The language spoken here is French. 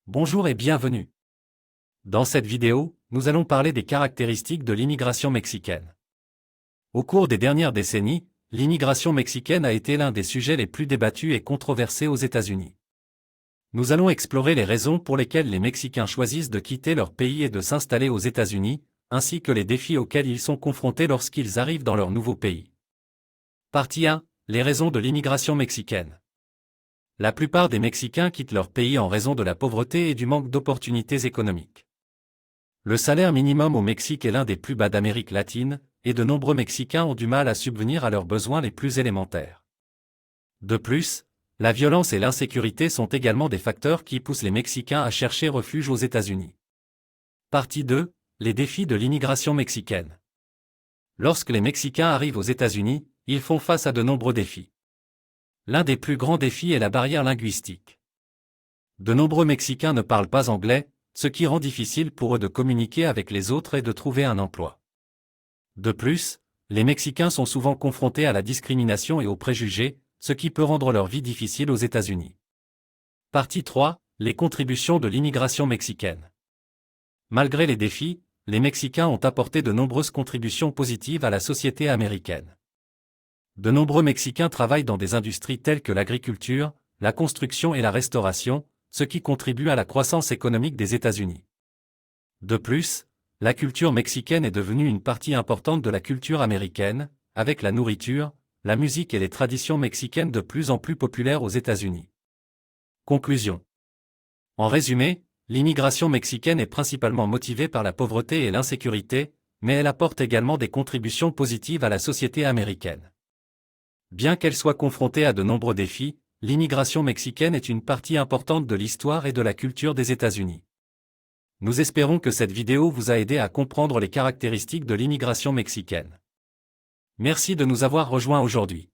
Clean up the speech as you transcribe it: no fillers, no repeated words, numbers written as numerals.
Bonjour et bienvenue. Dans cette vidéo, nous allons parler des caractéristiques de l'immigration mexicaine. Au cours des dernières décennies, l'immigration mexicaine a été l'un des sujets les plus débattus et controversés aux États-Unis. Nous allons explorer les raisons pour lesquelles les Mexicains choisissent de quitter leur pays et de s'installer aux États-Unis, ainsi que les défis auxquels ils sont confrontés lorsqu'ils arrivent dans leur nouveau pays. Partie 1. Les raisons de l'immigration mexicaine. La plupart des Mexicains quittent leur pays en raison de la pauvreté et du manque d'opportunités économiques. Le salaire minimum au Mexique est l'un des plus bas d'Amérique latine, et de nombreux Mexicains ont du mal à subvenir à leurs besoins les plus élémentaires. De plus, la violence et l'insécurité sont également des facteurs qui poussent les Mexicains à chercher refuge aux États-Unis. Partie 2. Les défis de l'immigration mexicaine. Lorsque les Mexicains arrivent aux États-Unis, ils font face à de nombreux défis. L'un des plus grands défis est la barrière linguistique. De nombreux Mexicains ne parlent pas anglais, ce qui rend difficile pour eux de communiquer avec les autres et de trouver un emploi. De plus, les Mexicains sont souvent confrontés à la discrimination et aux préjugés, ce qui peut rendre leur vie difficile aux États-Unis. Partie 3. Les contributions de l'immigration mexicaine. Malgré les défis, les Mexicains ont apporté de nombreuses contributions positives à la société américaine. De nombreux Mexicains travaillent dans des industries telles que l'agriculture, la construction et la restauration, ce qui contribue à la croissance économique des États-Unis. De plus, la culture mexicaine est devenue une partie importante de la culture américaine, avec la nourriture, la musique et les traditions mexicaines de plus en plus populaires aux États-Unis. Conclusion. En résumé, l'immigration mexicaine est principalement motivée par la pauvreté et l'insécurité, mais elle apporte également des contributions positives à la société américaine. Bien qu'elle soit confrontée à de nombreux défis, l'immigration mexicaine est une partie importante de l'histoire et de la culture des États-Unis. Nous espérons que cette vidéo vous a aidé à comprendre les caractéristiques de l'immigration mexicaine. Merci de nous avoir rejoints aujourd'hui.